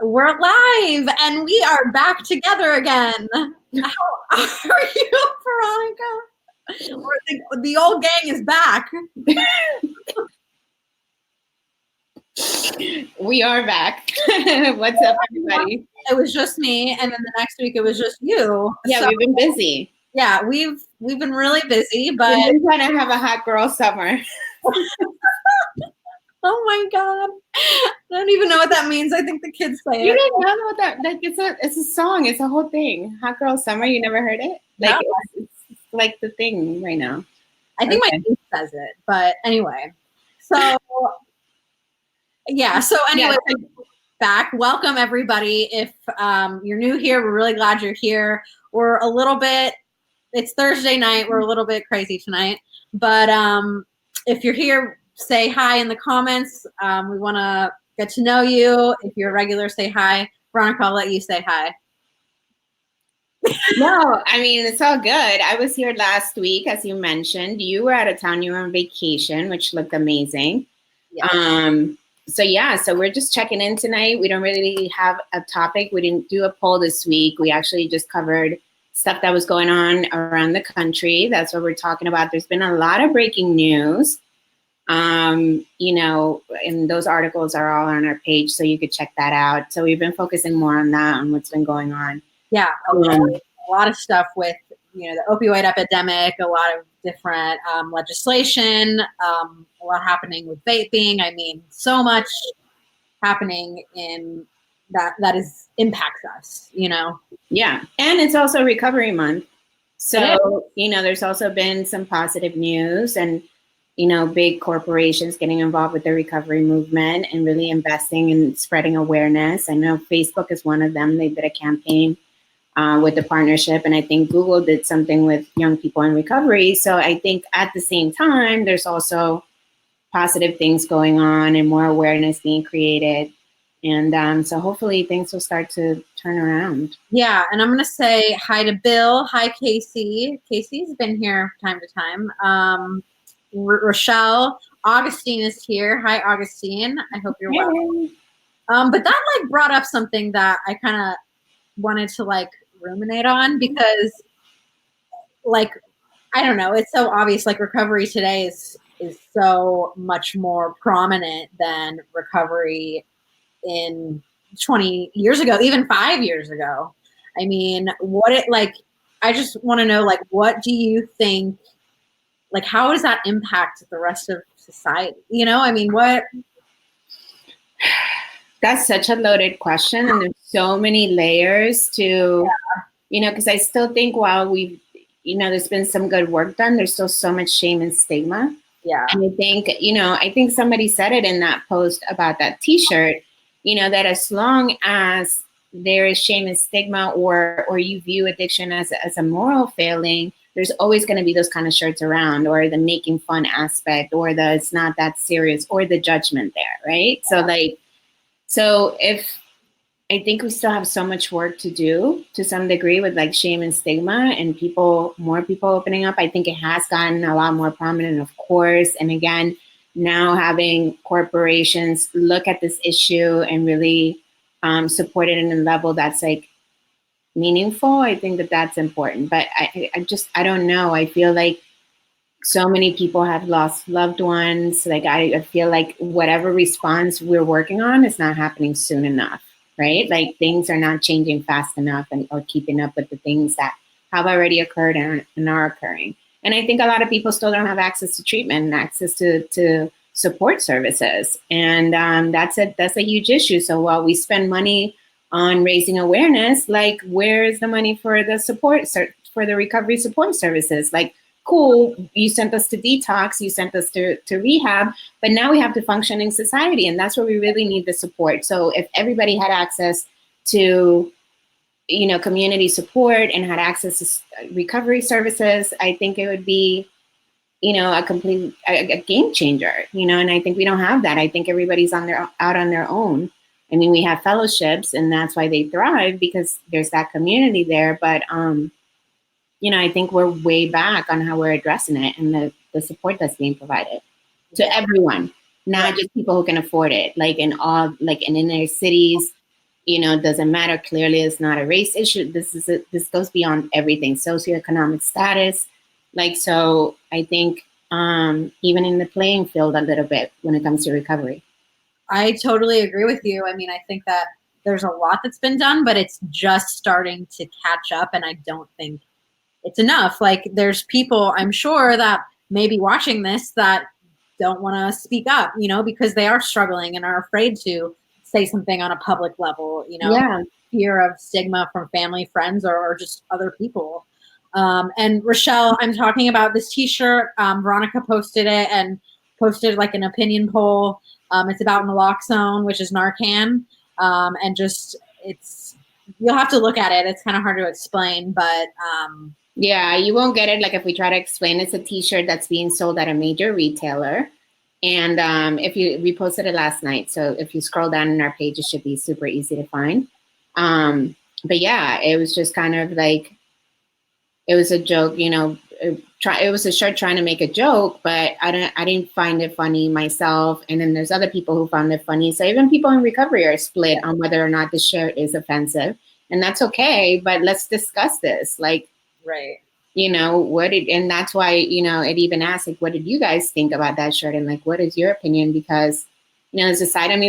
We're live and we are back together again. How are you, Veronica? The old gang is back. We are back. What's up, everybody? It was just me, and then the next week it was just you. Yeah, so, we've been busy. Yeah, we've been really busy, but we've been trying to have a hot girl summer. Oh my God. I don't even know what that means. I think the kids say you it. You don't know what that, like, it's a song. It's a whole thing. Hot girl summer. You never heard it? Like, no. It's like the thing right now. I think my niece says it, but anyway. So, yeah. So anyway, back. Welcome, everybody. If you're new here, we're really glad you're here. We're a little bit, it's Thursday night. We're a little bit crazy tonight. But if you're here, say hi in the comments. We want to get to know you. If you're a regular, say hi. Veronica, I'll let you say hi. No, I mean, it's all good. I was here last week, as you mentioned. You were out of town. You were on vacation, which looked amazing. Yeah. So we're just checking in tonight. We don't really have a topic. We didn't do a poll this week. We actually just covered stuff that was going on around the country. That's what we're talking about. There's been a lot of breaking news. You know, and those articles are all on our page, so you could check that out. So we've been focusing more on that, on what's been going on. Yeah, a lot of stuff with, you know, the opioid epidemic, a lot of different legislation, a lot happening with vaping. I mean, so much happening in that impacts us, you know? Yeah, and it's also Recovery Month. So, you know, there's also been some positive news and, you know, big corporations getting involved with the recovery movement and really investing in spreading awareness. I know Facebook is one of them. They did a campaign with the partnership, and I think Google did something with young people in recovery. So I think at the same time, there's also positive things going on and more awareness being created. And so hopefully things will start to turn around. Yeah, and I'm going to say hi to Bill. Hi, Casey. Casey's been here time to time. Rochelle, Augustine is here. Hi, Augustine. I hope you're well. But that like brought up something that I kind of wanted to like ruminate on, because like, I don't know, it's so obvious. Like recovery today is so much more prominent than recovery in 20 years ago, even 5 years ago. I mean, I just want to know, like, what do you think, like, how does that impact the rest of society? You know, I mean, what? That's such a loaded question, and there's so many layers to, you know, because I still think while we've, you know, there's been some good work done, there's still so much shame and stigma. Yeah. And I think, you know, I think somebody said it in that post about that T-shirt, you know, that as long as there is shame and stigma, or you view addiction as a moral failing, there's always going to be those kind of shirts around, or the making fun aspect, or the it's not that serious, or the judgment there, right? Yeah. So if I think we still have so much work to do to some degree with like shame and stigma, and more people opening up. I think it has gotten a lot more prominent, of course. And again, now having corporations look at this issue and really support it in a level that's like meaningful, I think that that's important. But I don't know. I feel like so many people have lost loved ones. Like I feel like whatever response we're working on is not happening soon enough, right? Like things are not changing fast enough or keeping up with the things that have already occurred and are occurring. And I think a lot of people still don't have access to treatment and access to support services. And that's a huge issue. So while we spend money on raising awareness, like where is the money for the for the recovery support services? Like, cool, you sent us to detox, you sent us to rehab, but now we have to function in society, and that's where we really need the support. So if everybody had access to, you know, community support and had access to recovery services, I think it would be, you know, a game changer, you know, and I think we don't have that. I think everybody's out on their own. I mean, we have fellowships, and that's why they thrive, because there's that community there, but you know, I think we're way back on how we're addressing it, and the support that's being provided to everyone, not just people who can afford it, like in their cities, doesn't matter. Clearly, it's not a race issue. This goes beyond everything, socioeconomic status. Like, so I think even in the playing field a little bit when it comes to recovery. I totally agree with you. I mean, I think that there's a lot that's been done, but it's just starting to catch up. And I don't think it's enough. Like, there's people, I'm sure, that may be watching this that don't want to speak up, because they are struggling and are afraid to say something on a public level, Yeah. fear of stigma from family, friends, or just other people. And Rochelle, I'm talking about this t-shirt. Veronica posted it and posted like an opinion poll. It's about naloxone, which is Narcan. And just, you'll have to look at it. It's kind of hard to explain, but yeah, you won't get it. Like, if we try to explain, it's a t-shirt that's being sold at a major retailer. And we posted it last night. So if you scroll down in our page, it should be super easy to find. But yeah, it was just kind of like, it was a joke, it was a shirt trying to make a joke, but I didn't find it funny myself. And then there's other people who found it funny. So even people in recovery are split on whether or not the shirt is offensive, and that's okay. But let's discuss this. Like, right. And that's why, it even asked, like, what did you guys think about that shirt? And like, what is your opinion? Because, there's a side of me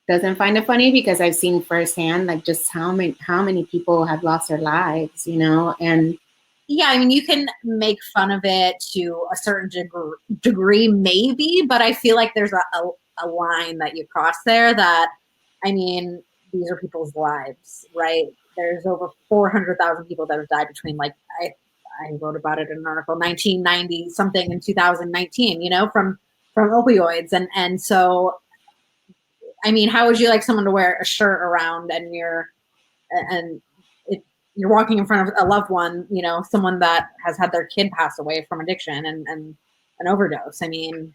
doesn't find it funny, because I've seen firsthand, like, just how many people have lost their lives, and yeah, I mean, you can make fun of it to a certain degree, maybe, but I feel like there's a line that you cross there that, I mean, these are people's lives, right? There's over 400,000 people that have died between, like, I wrote about it in an article, 1990 something and 2019, from opioids. And so, I mean, how would you like someone to wear a shirt around and you're walking in front of a loved one, someone that has had their kid pass away from addiction and an overdose? I mean,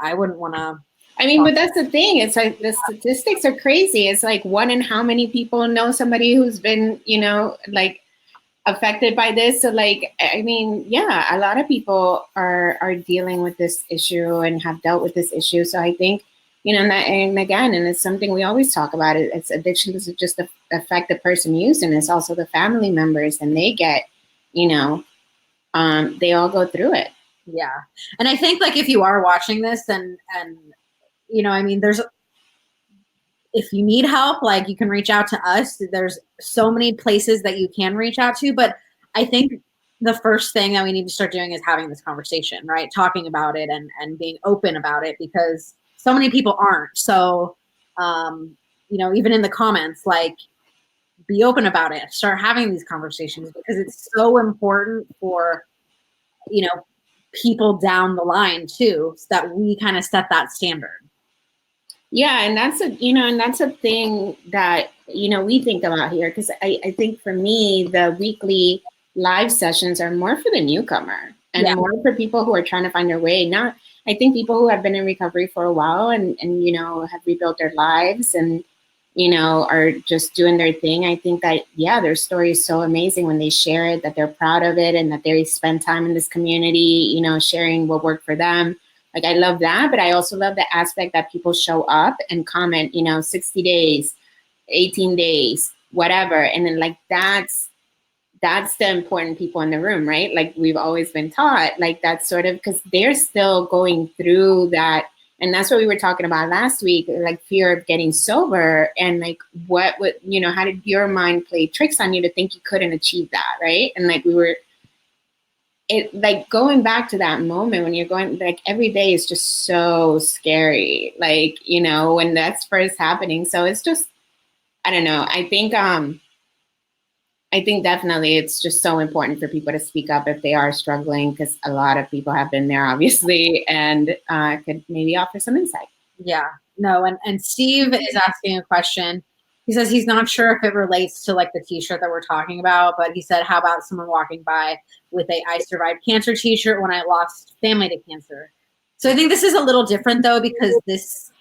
I wouldn't want to. I mean, but that's the thing. It's like the statistics are crazy. It's like one in how many people know somebody who's been, like, affected by this. So, like, I mean, yeah, a lot of people are dealing with this issue and have dealt with this issue. So I think, and again, and it's something we always talk about. It's addiction doesn't just affect the person using, it's also the family members, and they get, they all go through it. Yeah. And I think, like, if you are watching this and I mean, if you need help, like, you can reach out to us. There's so many places that you can reach out to, but I think the first thing that we need to start doing is having this conversation, right? Talking about it and being open about it, because so many people aren't. So, even in the comments, like, be open about it, start having these conversations, because it's so important for, people down the line too, so that we kind of set that standard. Yeah, and that's a thing that, we think about here, because I think for me, the weekly live sessions are more for the newcomer and more for people who are trying to find their way. I think people who have been in recovery for a while and have rebuilt their lives and, are just doing their thing. I think that, their story is so amazing when they share it, that they're proud of it, and that they spend time in this community, sharing what worked for them. Like, I love that, but I also love the aspect that people show up and comment, 60 days, 18 days, whatever. And then, like, that's the important people in the room, right? Like, we've always been taught, like, that's sort of, because they're still going through that. And that's what we were talking about last week, like, fear of getting sober, and like, what would, how did your mind play tricks on you to think you couldn't achieve that, right? And like, like, going back to that moment when you're going, like, every day is just so scary, like, when that's first happening. So it's just, I don't know. I think definitely it's just so important for people to speak up if they are struggling, because a lot of people have been there, obviously, and could maybe offer some insight. Yeah, no, and Steve is asking a question. He says he's not sure if it relates to, like, the t-shirt that we're talking about, but he said, how about someone walking by with a "I survived cancer" t-shirt when I lost family to cancer? So I think this is a little different, though, because this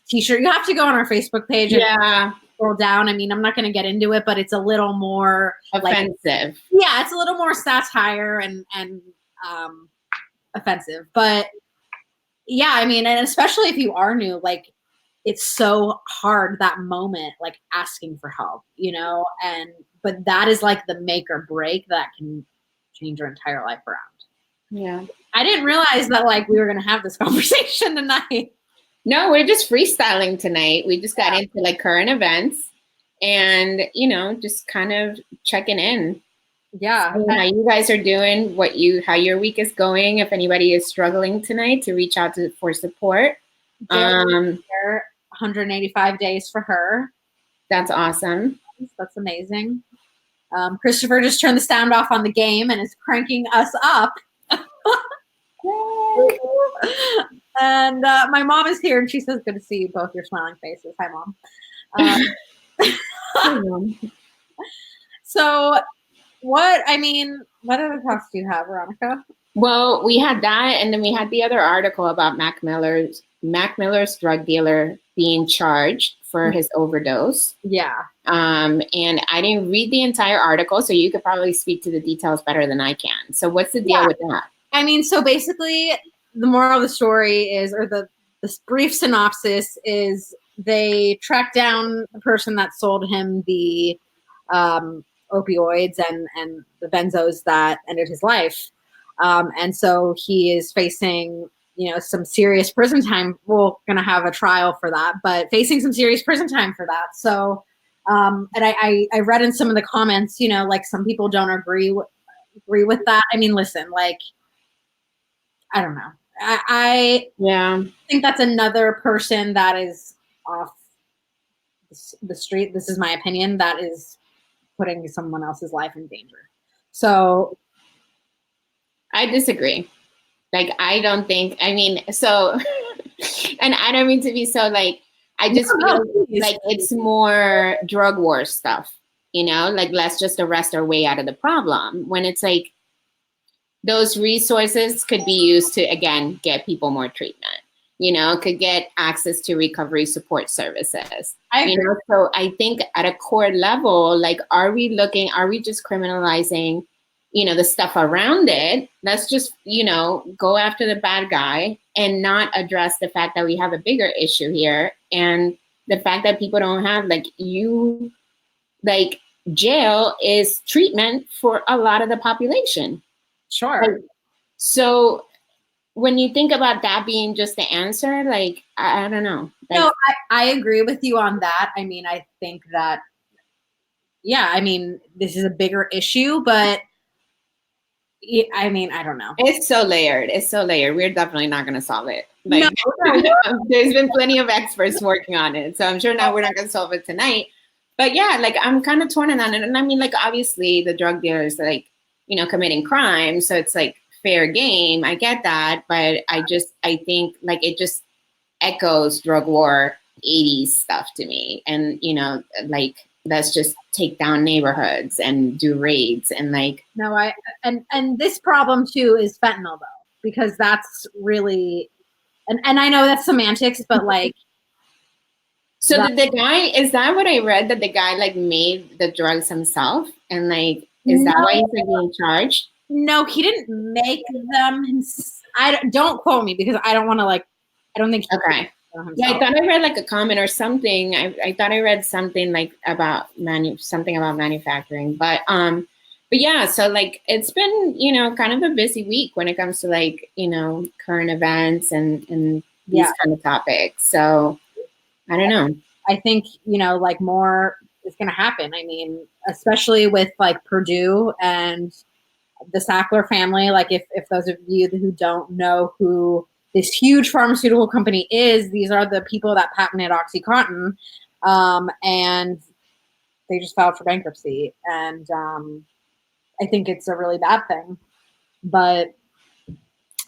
t-shirt, you have to go on our Facebook page and scroll down. I mean, I'm not going to get into it, but it's a little more offensive. It's a little more satire and offensive. But yeah, I mean, and especially if you are new, like, it's so hard that moment, like asking for help, you know, but that is like the make or break that can change your entire life around. Yeah. I didn't realize that like we were going to have this conversation tonight. No, we're just freestyling tonight. We just got into like current events and, you know, just kind of checking in. Yeah. Seeing how you guys are doing, how your week is going. If anybody is struggling tonight, to reach out for support. 185 days for her. That's awesome. That's amazing. Christopher just turned the sound off on the game and is cranking us up. And my mom is here and she says, good to see you both, your smiling faces. Hi, Mom. So what other talks do you have, Veronica? Well, we had that, and then we had the other article about Mac Miller's drug dealer being charged for his overdose. Yeah. And I didn't read the entire article, so you could probably speak to the details better than I can. So what's the deal with that? I mean, so basically the moral of the story is, or the brief synopsis is, they tracked down the person that sold him the opioids and the benzos that ended his life. And so he is facing, you know, some serious prison time. We're going to have a trial for that, but facing some serious prison time for that. So, and I read in some of the comments, you know, like some people don't agree with that. I mean, listen, like, I don't know. I think that's another person that is off the street. This is my opinion. That is putting someone else's life in danger. So I disagree. Like, I don't think, I mean, so, and I don't mean to be so like, I just feel like it's more drug war stuff, you know, like let's just arrest our way out of the problem, when it's like those resources could be used to, again, get people more treatment, you know, could get access to recovery support services. You know, so I think at a core level, like, are we just criminalizing, you know, the stuff around it? Let's just, you know, go after the bad guy and not address the fact that we have a bigger issue here. And the fact that people don't have, jail is treatment for a lot of the population. Sure. So when you think about that being just the answer, like, I don't know. Like, no, I agree with you on that. I mean, I think that, yeah, I mean, this is a bigger issue, but I mean, I don't know. It's so layered. We're definitely not going to solve it. Like, no. There's been plenty of experts working on it. So I'm sure now we're not going to solve it tonight. But yeah, like, I'm kind of torn on it. And I mean, like, obviously the drug dealers, like, you know, committing crime. So it's like fair game. I get that. But I think like it just echoes drug war 80s stuff to me. And, you know, like, let's just take down neighborhoods and do raids and like. No, and this problem too is fentanyl though, because that's really, and I know that's semantics, but like. So the guy, is that what I read, that the guy like made the drugs himself, and like, is that why he's like being charged? No, he didn't make them. Don't quote me, because I don't want to like, I don't think. Okay. Yeah, I thought I read like a comment or something. I thought I read something like about something about manufacturing, but yeah. So like, it's been, you know, kind of a busy week when it comes to like, you know, current events and these kind of topics. So I don't know. I think, you know, like, more is going to happen. I mean, especially with like Purdue and the Sackler family. Like, if those of you who don't know who this huge pharmaceutical company is, these are the people that patented OxyContin, and they just filed for bankruptcy. And I think it's a really bad thing. But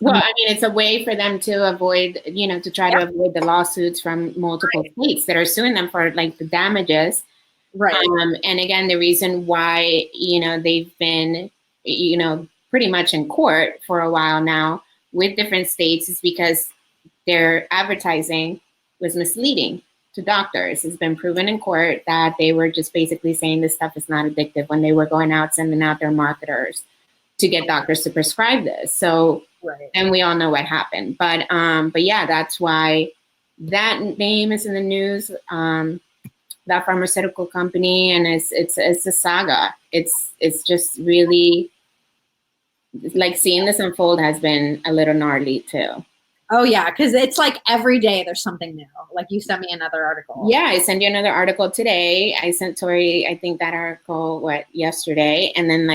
well, I mean, it's a way for them to avoid, you know, to try to avoid the lawsuits from multiple states that are suing them for like the damages. Right. And again, the reason why, you know, they've been, you know, pretty much in court for a while now with different states is because their advertising was misleading to doctors. It's been proven in court that they were just basically saying this stuff is not addictive when they were going out, sending out their marketers to get doctors to prescribe this. So, and we all know what happened. But yeah, that's why, that name is in the news, that pharmaceutical company, and it's a saga. It's just really, like, seeing this unfold has been a little gnarly too. Oh yeah, because it's like every day there's something new. Like you sent me another article. Yeah, I sent you another article today. I sent Tori, I think, that article yesterday, and then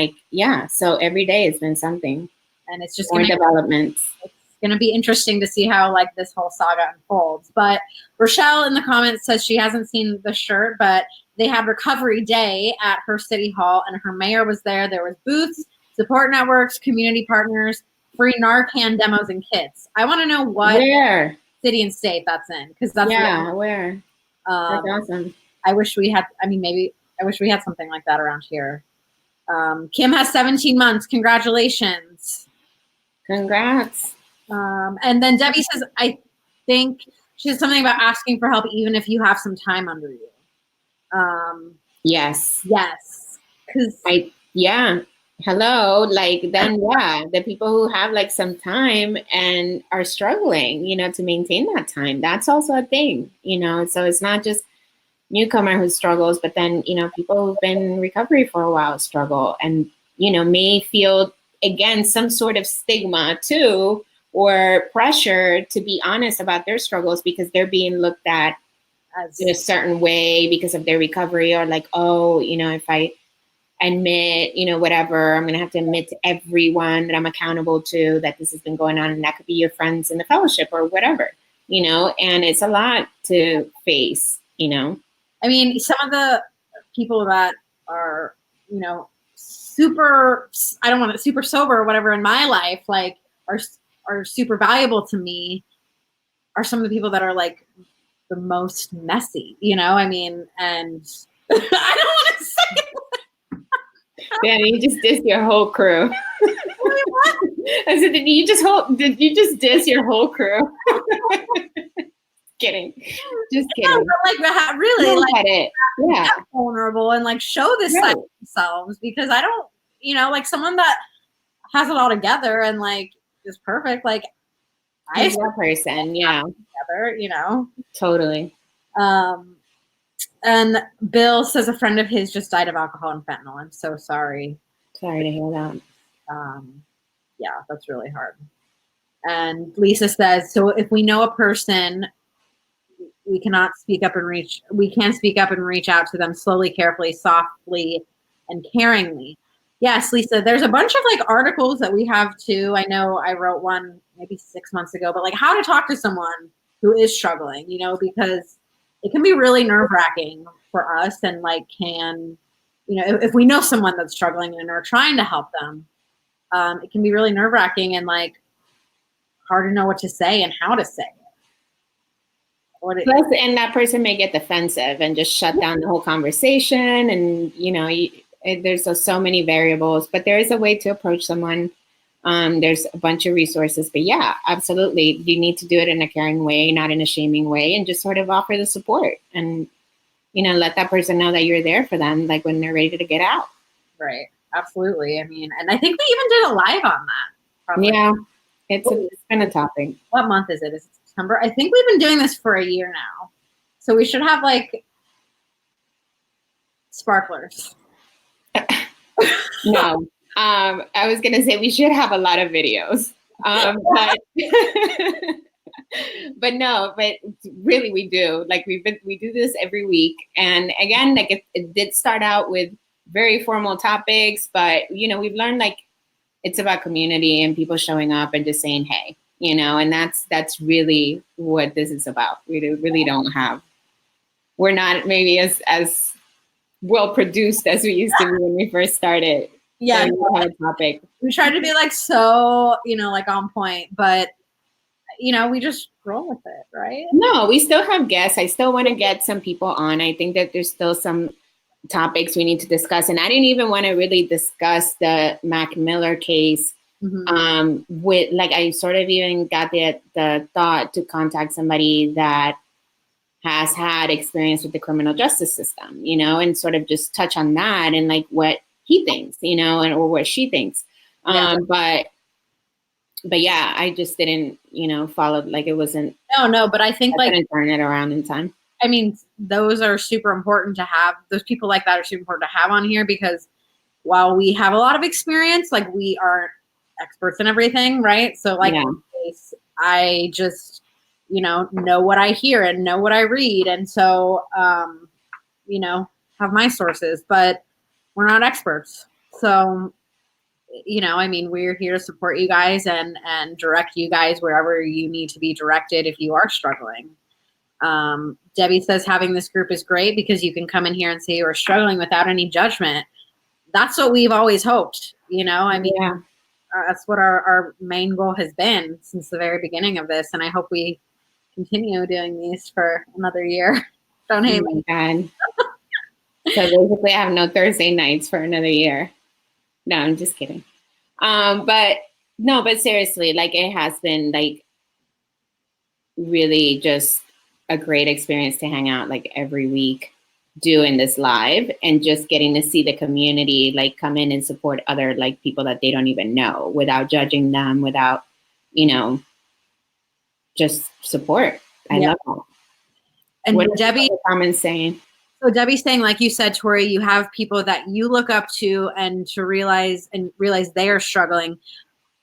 so every day has been something, and it's just more developments. It's going to be interesting to see how like this whole saga unfolds. But Rochelle in the comments says she hasn't seen the shirt, but they had recovery day at her city hall, and her mayor was there. There was booths, support networks, community partners, free Narcan demos, and kits. I want to know where city and state that's in, because that's where. That's awesome. I wish we had. I mean, maybe I wish we had something like that around here. Kim has 17 months. Congratulations. Congrats. And then Debbie says, I think she said something about asking for help even if you have some time under you. Yes. Yes. Hello. The people who have like some time and are struggling, to maintain that time. That's also a thing, so it's not just newcomer who struggles, but then, people who've been in recovery for a while struggle and, may feel, again, some sort of stigma too, or pressure to be honest about their struggles because they're being looked at in a certain way because of their recovery, or like, oh, if I admit, whatever, I'm going to have to admit to everyone that I'm accountable to that this has been going on, and that could be your friends in the fellowship or whatever, and it's a lot to face, I mean, some of the people that are, super, I don't want to, super sober or whatever in my life, like are super valuable to me, are some of the people that are like the most messy, I mean, and I don't want to say it. Yeah, you just diss your whole crew. What? I said, did you just diss your whole crew? Kidding. Just kidding. Yeah, but like really, like it. Yeah, vulnerable and like show this side of themselves, because I don't, like someone that has it all together and like is perfect. Like I'm that person. Yeah, together, totally. And Bill says a friend of his just died of alcohol and fentanyl. I'm so sorry. Sorry to hear that. Yeah, that's really hard. And Lisa says, so if we know a person, we can speak up and reach out to them slowly, carefully, softly, and caringly. Yes, Lisa, there's a bunch of like articles that we have too. I know I wrote one maybe 6 months ago, but like how to talk to someone who is struggling, because it can be really nerve-wracking for us, and like if we know someone that's struggling and are trying to help them, it can be really nerve-wracking and like hard to know what to say and how to say it. Plus, and that person may get defensive and just shut down the whole conversation, and there's so many variables, but there is a way to approach someone. There's a bunch of resources, but yeah, absolutely. You need to do it in a caring way, not in a shaming way, and just sort of offer the support and, let that person know that you're there for them, like when they're ready to get out. Right. Absolutely. I mean, and I think we even did a live on that. Probably. Yeah. It's been a topic. What month is it? Is it September? I think we've been doing this for a year now. So we should have like sparklers. No. I was going to say we should have a lot of videos, but no, but really we do. Like we do this every week. And again, like it did start out with very formal topics, but we've learned like it's about community and people showing up and just saying, hey, and that's really what this is about. We really don't have, we're not maybe as well produced as we used to be when we first started. Yeah, topic. We tried to be like so, like on point, but we just roll with it, right? No, we still have guests. I still want to get some people on. I think that there's still some topics we need to discuss, and I didn't even want to really discuss the Mac Miller case. With like, I sort of even got the thought to contact somebody that has had experience with the criminal justice system, and sort of just touch on that and like what he thinks, or what she thinks. But but yeah, I just didn't, follow, like it wasn't, No, but I think I couldn't turn it around in time. I mean, those are super important to have. Those people like that are super important to have on here, because while we have a lot of experience, like we aren't experts in everything, right? So like Yeah. in this case, I just, know what I hear and know what I read. And so, have my sources, but we're not experts. So, I mean, we're here to support you guys and direct you guys wherever you need to be directed if you are struggling. Debbie says having this group is great because you can come in here and say you are struggling without any judgment. That's what we've always hoped, I mean, Yeah. That's what our main goal has been since the very beginning of this. And I hope we continue doing these for another year. Don't hate me. God. So basically I have no Thursday nights for another year. No, I'm just kidding. But seriously, like it has been like really just a great experience to hang out like every week doing this live and just getting to see the community like come in and support other like people that they don't even know without judging them, without, just support. I love it. And what Debbie, the comments saying? So Debbie's saying, like you said, Tori, you have people that you look up to and to realize they are struggling.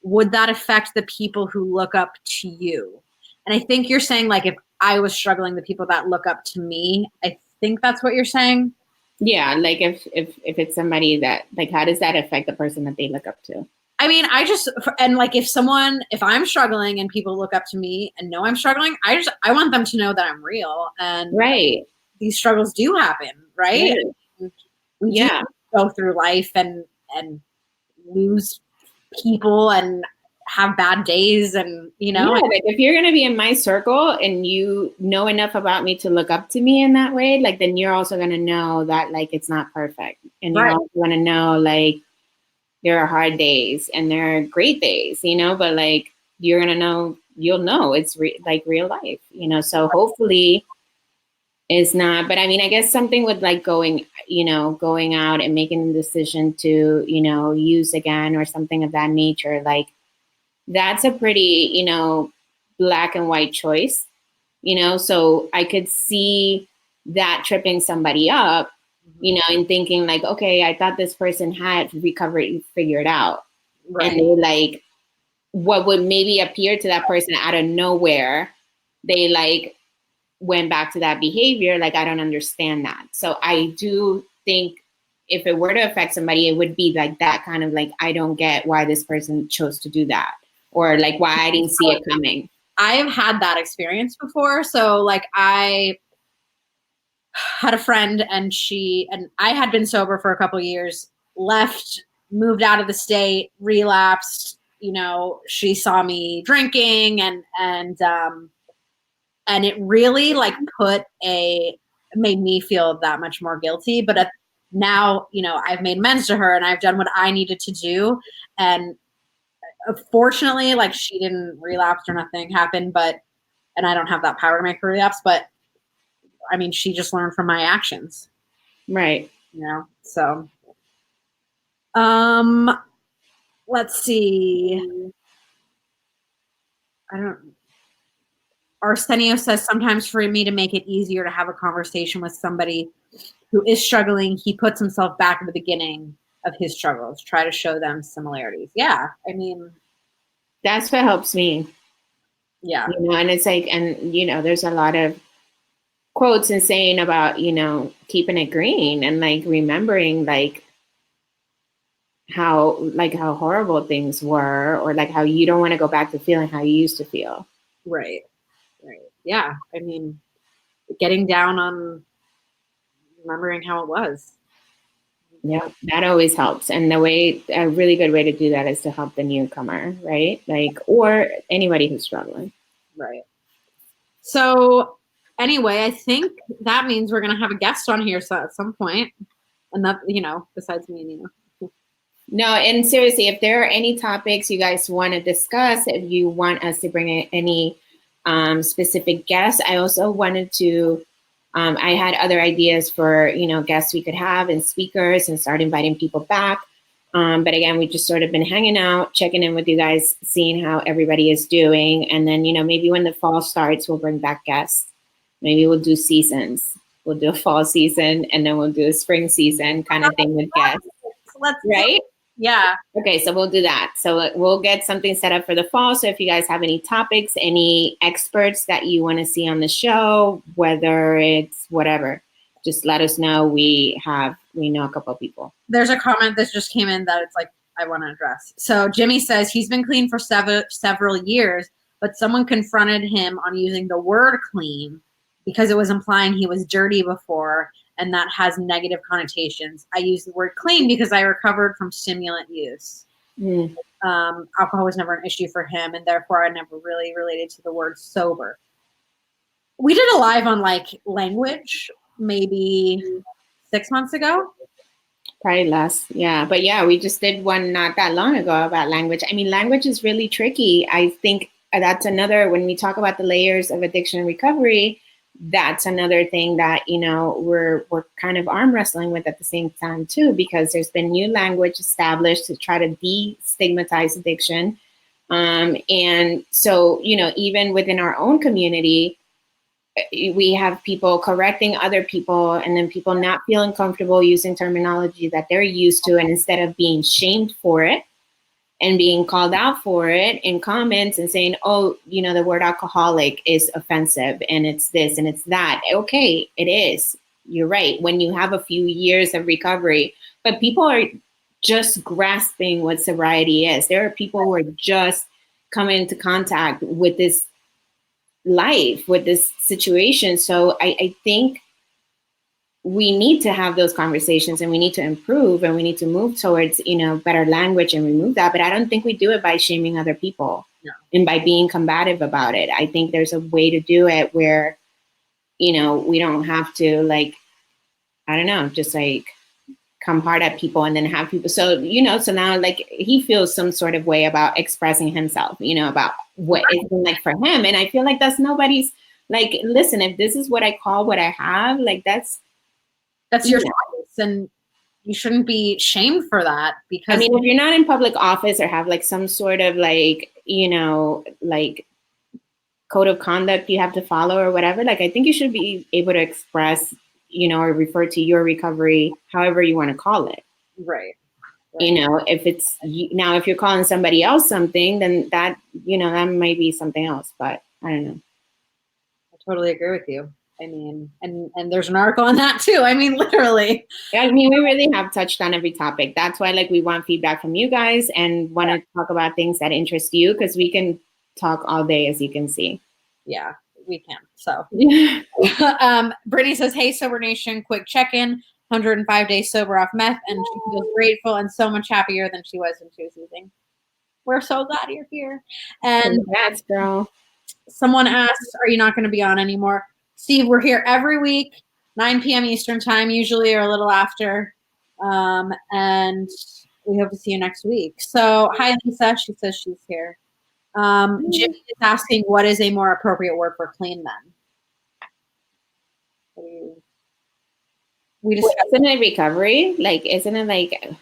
Would that affect the people who look up to you? And I think you're saying, like, if I was struggling, the people that look up to me, I think that's what you're saying. Yeah, like if it's somebody that, like, how does that affect the person that they look up to? I mean, like if I'm struggling and people look up to me and know I'm struggling, I want them to know that I'm real and right. These struggles do happen, right? We do go through life and lose people and have bad days, and like if you're gonna be in my circle and you know enough about me to look up to me in that way, like then you're also gonna know that like it's not perfect, and you're also gonna know like there are hard days and there are great days, but like you'll know it's like real life, so hopefully it's not. But I mean, I guess something with like going out and making the decision to use again or something of that nature, like that's a pretty, black and white choice, so I could see that tripping somebody up, and thinking like, okay, I thought this person had recovered, figured out. Right. And they like, what would maybe appear to that person out of nowhere, they like went back to that behavior. Like, I don't understand that. So I do think if it were to affect somebody, it would be like that kind of like, I don't get why this person chose to do that, or like why I didn't see it coming. I've had that experience before. So like I had a friend and I had been sober for a couple of years, left, moved out of the state, relapsed. She saw me drinking and it really like made me feel that much more guilty. But now, I've made amends to her and I've done what I needed to do. And fortunately, like she didn't relapse or nothing happened, and I don't have that power to make her relapse, but I mean, she just learned from my actions. Right. So, let's see. Arsenio says, sometimes for me to make it easier to have a conversation with somebody who is struggling, he puts himself back at the beginning of his struggles, try to show them similarities. Yeah. I mean, that's what helps me. Yeah. And it's like, and, there's a lot of quotes and saying about, keeping it green and like remembering like how horrible things were, or like how you don't want to go back to feeling how you used to feel. Right. Yeah. I mean, getting down on remembering how it was. Yeah, that always helps. And a really good way to do that is to help the newcomer, right? Like, or anybody who's struggling. Right. So anyway, I think that means we're going to have a guest on here at some point. And that, besides me and you. No, and seriously, if there are any topics you guys want to discuss, if you want us to bring in any specific guests, I also wanted to, I had other ideas for, guests we could have and speakers and start inviting people back. But again, we've just sort of been hanging out, checking in with you guys, seeing how everybody is doing. And then, maybe when the fall starts, we'll bring back guests. Maybe we'll do seasons. We'll do a fall season and then we'll do a spring season kind of thing with guests. Right? Yeah. Okay, so we'll do that. So we'll get something set up for the fall. So if you guys have any topics, any experts that you want to see on the show, whether it's whatever, just let us know. We know a couple of people. There's a comment that just came in that it's like, I want to address. So Jimmy says he's been clean for several years, but someone confronted him on using the word clean because it was implying he was dirty before, and that has negative connotations. I use the word clean because I recovered from stimulant use. Alcohol was never an issue for him, and therefore I never really related to the word sober. We did a live on language maybe 6 months ago. Probably less, yeah. But yeah, we just did one not that long ago about language. I mean, language is really tricky. I think that's another, when we talk about the layers of addiction and recovery, that's another thing that, we're kind of arm wrestling with at the same time too, because there's been new language established to try to destigmatize addiction. And so, even within our own community, we have people correcting other people and then people not feeling comfortable using terminology that they're used to. And instead of being shamed for it and being called out for it in comments and saying, oh, the word alcoholic is offensive and it's this and it's that. Okay, it is. You're right. When you have a few years of recovery, but people are just grasping what sobriety is. There are people who are just coming into contact with this life, with this situation. So I think we need to have those conversations and we need to improve and we need to move towards, better language and remove that. But I don't think we do it by shaming other people and by being combative about it. I think there's a way to do it where, we don't have to just come hard at people and then have people. So, so now he feels some sort of way about expressing himself, about what it's been like for him. And I feel like that's nobody's listen, if this is what I call what I have, that's your choice. And you shouldn't be shamed for that because if you're not in public office or have some sort of code of conduct you have to follow or whatever, I think you should be able to express, or refer to your recovery, however you want to call it. Right. If it's now, if you're calling somebody else something, then that, that might be something else, but I don't know. I totally agree with you. I mean, and there's an article on that too. I mean, literally. I mean, we really have touched on every topic. That's why we want feedback from you guys and want to talk about things that interest you, because we can talk all day, as you can see. Yeah, we can. So Brittany says, hey, Sober Nation, quick check-in. 105 days sober off meth, and she feels grateful and so much happier than she was when she was using. We're so glad you're here. And congrats, girl. Someone asked, are you not going to be on anymore? Steve, we're here every week, 9 p.m. Eastern time, usually, or a little after. And we hope to see you next week. So, hi, Lisa. She says she's here. Jimmy is asking, what is a more appropriate word for clean then? Isn't it recovery? Isn't it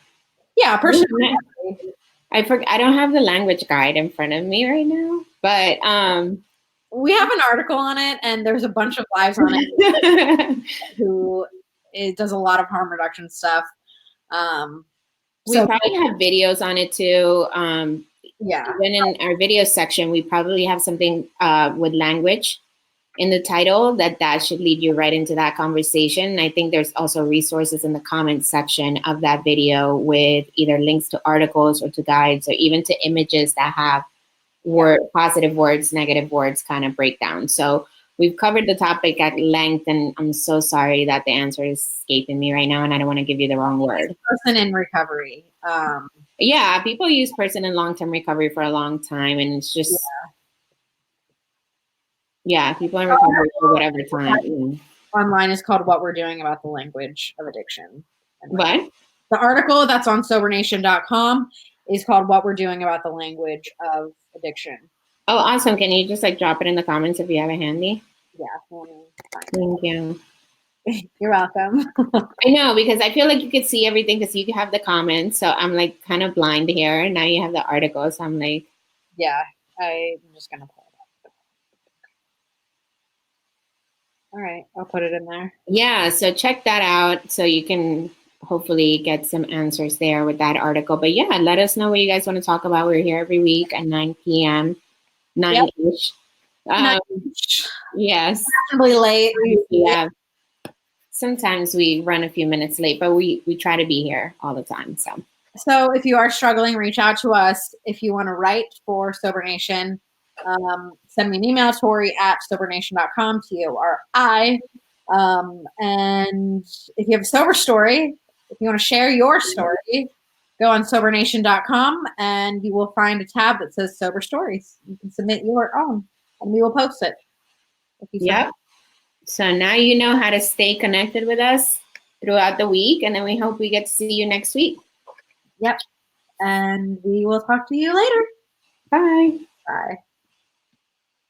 yeah, personal recovery. I don't have the language guide in front of me right now, but we have an article on it, and there's a bunch of lives on it who it does a lot of harm reduction stuff. We probably have videos on it too. Yeah. Even in our video section, we probably have something with language in the title that should lead you right into that conversation. And I think there's also resources in the comments section of that video with either links to articles or to guides or even to images that have positive words, negative words kind of breakdown. So we've covered the topic at length, and I'm so sorry that the answer is escaping me right now, and I don't want to give you the wrong word. Person in recovery. Yeah, people use person in long-term recovery for a long time, and it's just people in recovery for whatever time. Online is called What We're Doing About the Language of Addiction. What? The article that's on SoberNation.com is called What We're Doing About the Language of Addiction. Oh, awesome. Can you just drop it in the comments if you have it handy? Yeah. Thank you. You're welcome. I know, because I feel like you could see everything because you have the comments. So I'm like kind of blind here. And now you have the articles. I'm like, Yeah, I'm just gonna pull it up. All right, I'll put it in there. yeah, so check that out so you can hopefully get some answers there with that article. But yeah, let us know what you guys want to talk about. We're here every week at 9 p.m., 9-ish. Nice. Yes. Fashionably late. Yeah. Sometimes we run a few minutes late, but we try to be here all the time. So if you are struggling, reach out to us. If you want to write for Sober Nation, send me an email, Tori@sobernation.com, TORI. And if you have a sober story, if you want to share your story, go on sobernation.com and you will find a tab that says Sober Stories. You can submit your own and we will post it. Yep. So now you know how to stay connected with us throughout the week, and then we hope we get to see you next week. Yep. And we will talk to you later. Bye. Bye.